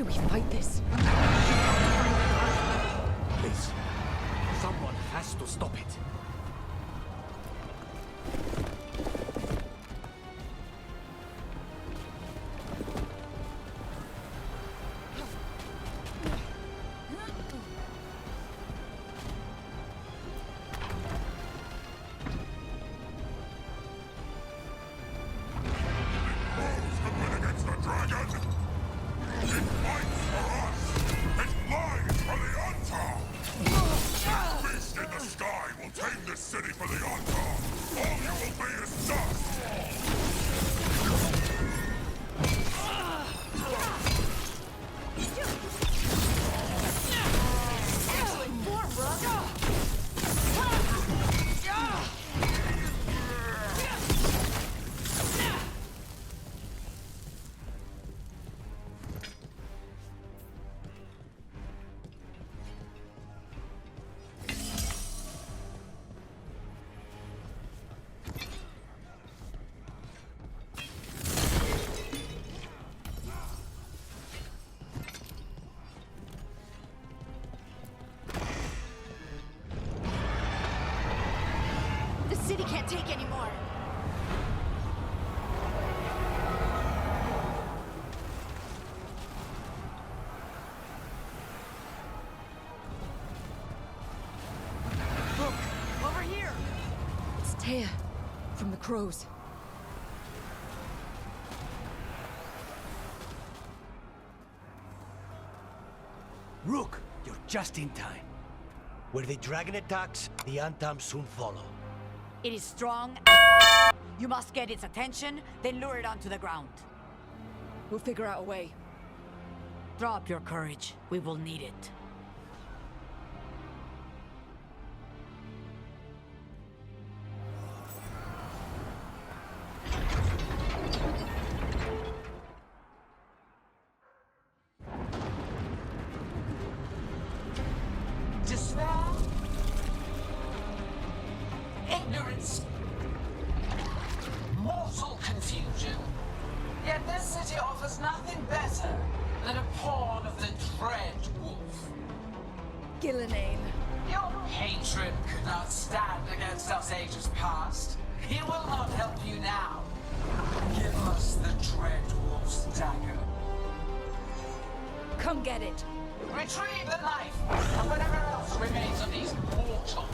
do we fight this? Please. Someone has to stop it. City can't take anymore. Look, over here. It's Taya from the Crows. Rook, you're just in time. Where the dragon attacks, the Antam soon follow. It is strong and fast. You must get its attention, then lure it onto the ground. We'll figure out a way. Drop your courage. We will need it. Despair? Ignorance? Mortal confusion? Yet this city offers nothing better than a pawn of the Dread Wolf. Gillenane. Your hatred could not stand against us ages past. He will not help you now. Give us the Dread Wolf's dagger. Come get it. Retrieve the knife and whatever else remains of these mortals.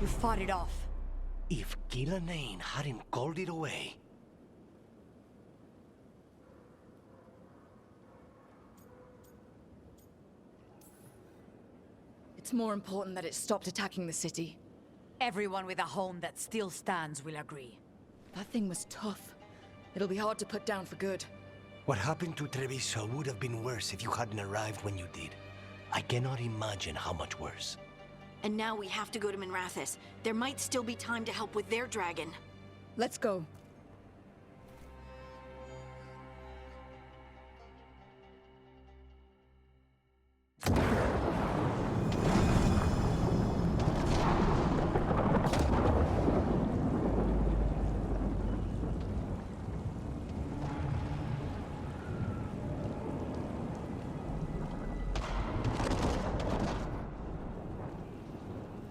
You fought it off. If Gillenane hadn't called it away... It's more important that it stopped attacking the city. Everyone with a home that still stands will agree. That thing was tough. It'll be hard to put down for good. What happened to Treviso would have been worse if you hadn't arrived when you did. I cannot imagine how much worse. And now we have to go to Minrathous. There might still be time to help with their dragon. Let's go.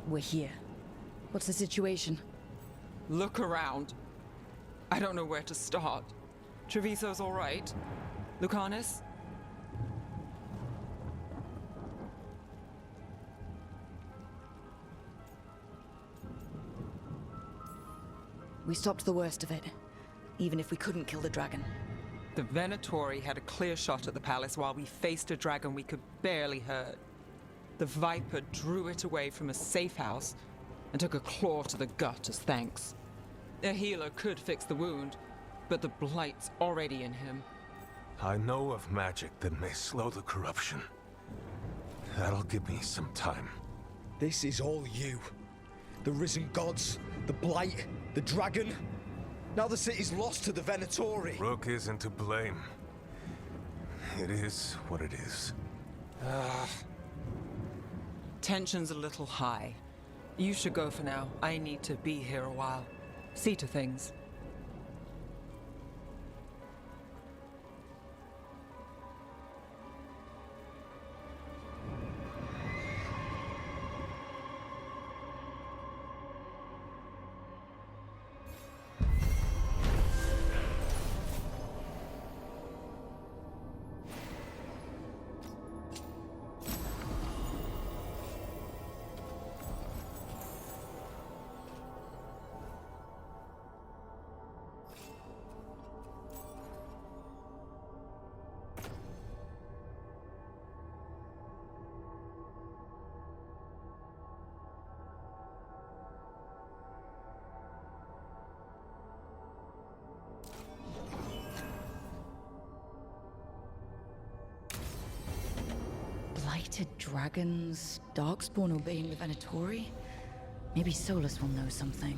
We're here. What's the situation? Look around. I don't know where to start. Treviso's all right. Lucanus? We stopped the worst of it, even if we couldn't kill the dragon. The Venatori had a clear shot at the palace while we faced a dragon we could barely hurt. The Viper drew it away from a safe house and took a claw to the gut as thanks. A healer could fix the wound, but the blight's already in him. I know of magic that may slow the corruption. That'll give me some time. This is all you. The risen gods, the blight, the dragon. Now the city's lost to the Venatori. Rook isn't to blame. It is what it is. Tension's a little high. You should go for now. I need to be here a while. See to things. Blighted dragons, darkspawn obeying the Venatori? Maybe Solus will know something.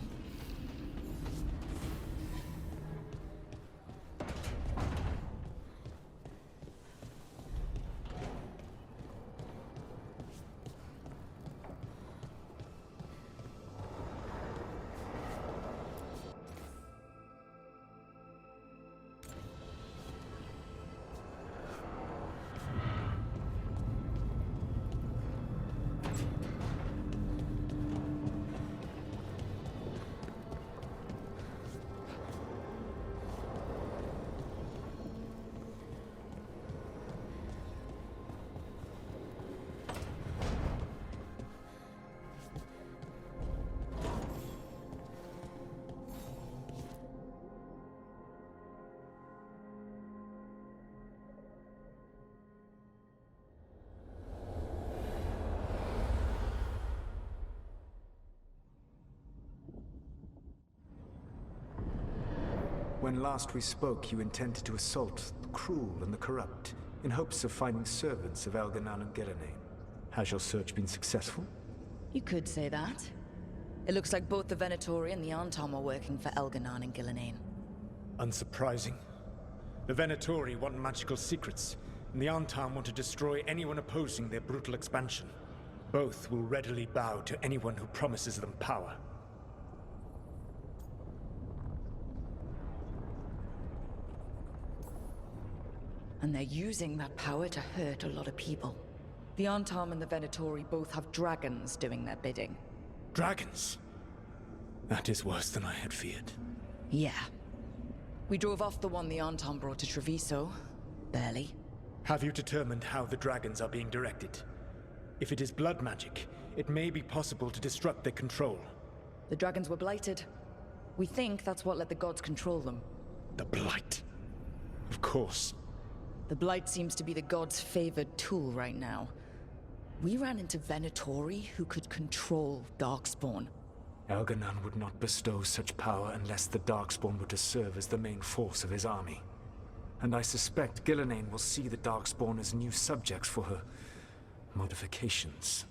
When last we spoke, you intended to assault the cruel and the corrupt, in hopes of finding servants of Elganan and Gillenane. Has your search been successful? You could say that. It looks like both the Venatori and the Antom are working for Elganan and Gillenane. Unsurprising. The Venatori want magical secrets, and the Antom want to destroy anyone opposing their brutal expansion. Both will readily bow to anyone who promises them power. And they're using that power to hurt a lot of people. The Antom and the Venatori both have dragons doing their bidding. Dragons? That is worse than I had feared. Yeah. We drove off the one the Antom brought to Treviso. Barely. Have you determined how the dragons are being directed? If it is blood magic, it may be possible to disrupt their control. The dragons were blighted. We think that's what let the gods control them. The Blight. Of course. The Blight seems to be the gods' favored tool right now. We ran into Venatori, who could control Darkspawn. Elganon would not bestow such power unless the Darkspawn were to serve as the main force of his army. And I suspect Gillenane will see the Darkspawn as new subjects for her modifications.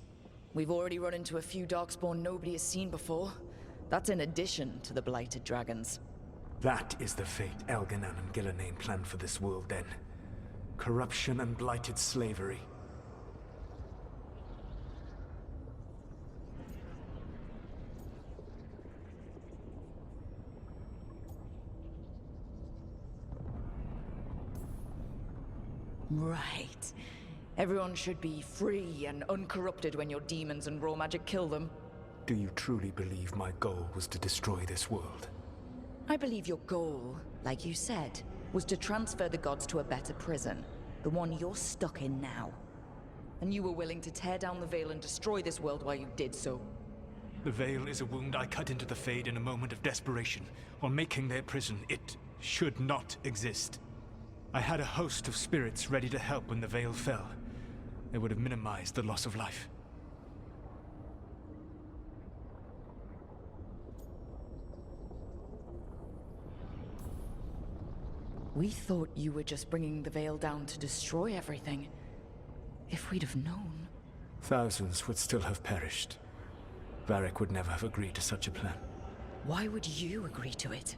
We've already run into a few Darkspawn nobody has seen before. That's in addition to the blighted dragons. That is the fate Elganon and Gillenane planned for this world then. Corruption and blighted slavery. Right. Everyone should be free and uncorrupted when your demons and raw magic kill them. Do you truly believe my goal was to destroy this world? I believe your goal, like you said, was to transfer the gods to a better prison. The one you're stuck in now. And you were willing to tear down the veil and destroy this world while you did so. The veil is a wound I cut into the Fade in a moment of desperation, while making their prison. It should not exist. I had a host of spirits ready to help when the veil fell. They would have minimized the loss of life. We thought you were just bringing the veil down to destroy everything. If we'd have known... Thousands would still have perished. Varric would never have agreed to such a plan. Why would you agree to it?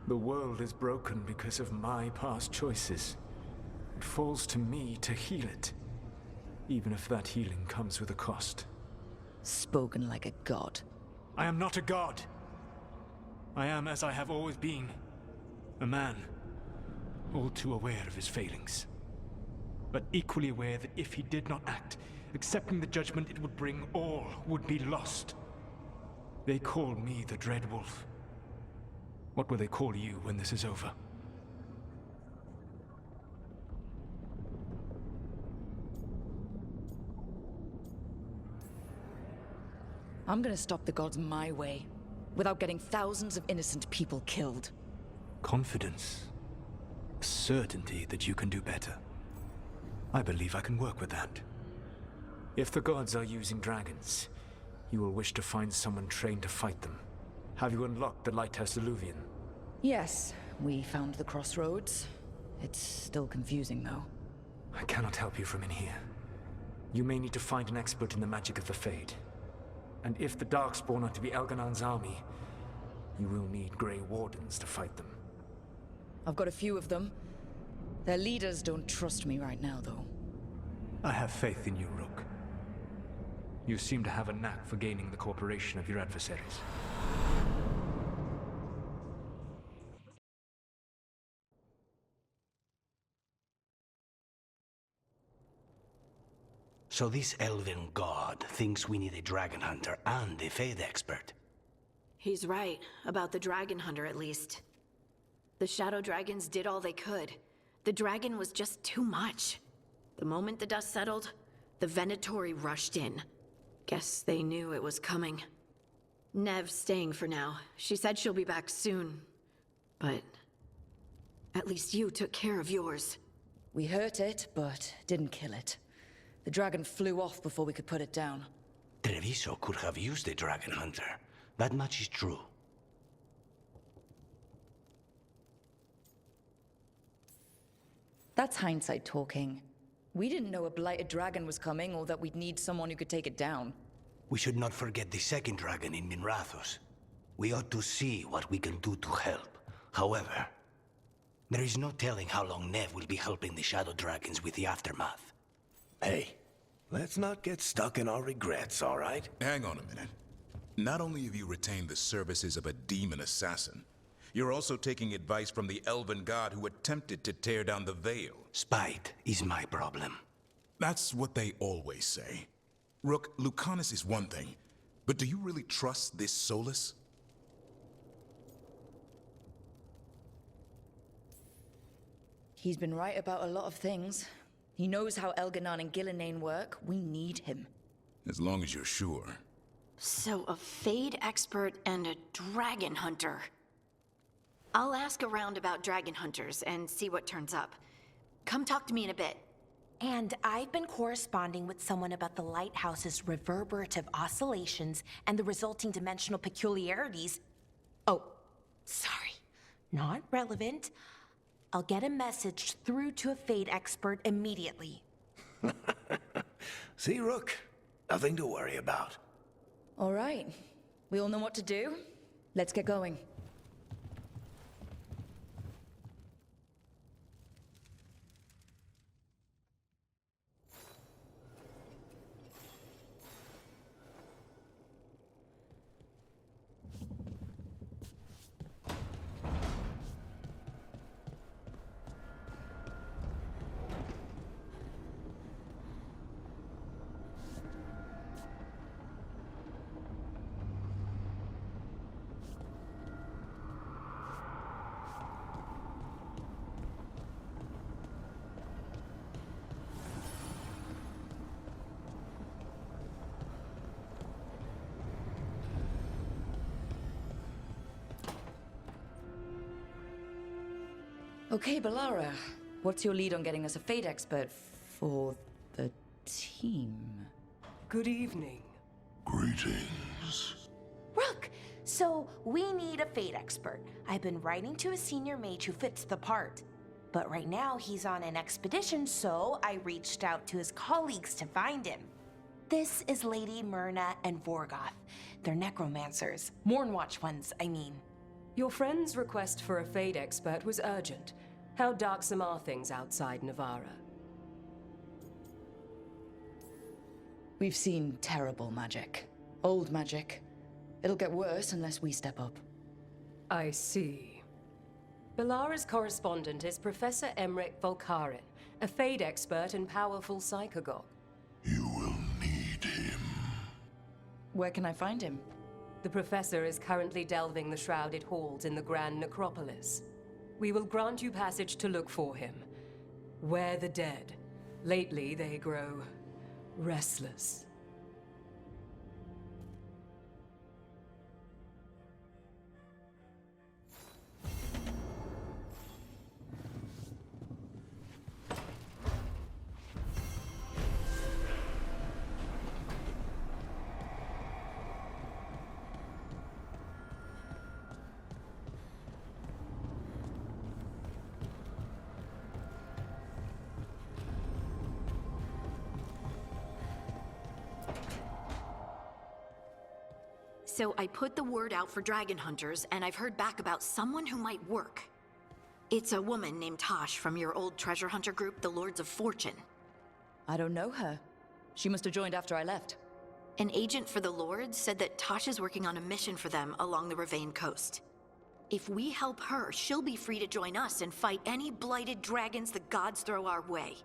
The world is broken because of my past choices. It falls to me to heal it. Even if that healing comes with a cost. Spoken like a god. I am not a god. I am as I have always been. A man. All too aware of his failings. But equally aware that if he did not act, accepting the judgment it would bring, all would be lost. They call me the Dread Wolf. What will they call you when this is over? I'm gonna stop the gods my way, without getting thousands of innocent people killed. Confidence. Certainty that you can do better. I believe I can work with that. If the gods are using dragons, you will wish to find someone trained to fight them. Have you unlocked the Lighthouse Illuvian? Yes, we found the crossroads. It's still confusing, though. I cannot help you from in here. You may need to find an expert in the magic of the Fade. And if the Darkspawn are to be Elganon's army, you will need Grey Wardens to fight them. I've got a few of them. Their leaders don't trust me right now, though. I have faith in you, Rook. You seem to have a knack for gaining the cooperation of your adversaries. So this elven god thinks we need a dragon hunter and a Fade expert. He's right, about the dragon hunter at least. The shadow dragons did all they could. The dragon was just too much. The moment the dust settled, the Venatori rushed in. Guess they knew it was coming. Nev's staying for now. She said she'll be back soon. But at least you took care of yours. We hurt it, but didn't kill it. The dragon flew off before we could put it down. Treviso could have used a dragon hunter. That much is true. That's hindsight talking. We didn't know a blighted dragon was coming, or that we'd need someone who could take it down. We should not forget the second dragon in Minrathos. We ought to see what we can do to help. However, there is no telling how long Nev will be helping the Shadow Dragons with the aftermath. Hey, let's not get stuck in our regrets, all right? Hang on a minute. Not only have you retained the services of a demon assassin, you're also taking advice from the elven god who attempted to tear down the veil. Spite is my problem. That's what they always say. Rook, Lucanus is one thing, but do you really trust this Solus? He's been right about a lot of things. He knows how Elganon and Gillenane work. We need him. As long as you're sure. So a Fade expert and a dragon hunter. I'll ask around about dragon hunters and see what turns up. Come talk to me in a bit. And I've been corresponding with someone about the lighthouse's reverberative oscillations and the resulting dimensional peculiarities. Oh, sorry. Not relevant. I'll get a message through to a Fade expert immediately. See, Rook? Nothing to worry about. All right. We all know what to do. Let's get going. Okay, Balara. What's your lead on getting us a Fade expert for the team? Good evening. Greetings. Rook! So, we need a Fade expert. I've been writing to a senior mage who fits the part. But right now, he's on an expedition, so I reached out to his colleagues to find him. This is Lady Myrna and Vorgoth. They're necromancers. Mournwatch ones, I mean. Your friend's request for a Fade expert was urgent. How darksome are things outside Navarra? We've seen terrible magic. Old magic. It'll get worse unless we step up. I see. Balara's correspondent is Professor Emmerich Volkaren, a Fade expert and powerful psychagogue. You will need him. Where can I find him? The Professor is currently delving the shrouded halls in the Grand Necropolis. We will grant you passage to look for him. Where the dead. Lately, they grow restless. So I put the word out for dragon hunters, and I've heard back about someone who might work. It's a woman named Tosh from your old treasure hunter group, the Lords of Fortune. I don't know her. She must have joined after I left. An agent for the Lords said that Tosh is working on a mission for them along the Ravane coast. If we help her, she'll be free to join us and fight any blighted dragons the gods throw our way.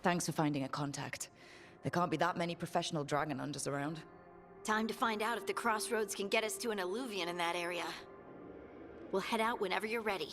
Thanks for finding a contact. There can't be that many professional dragon hunters around. Time to find out if the crossroads can get us to an alluvion in that area. We'll head out whenever you're ready.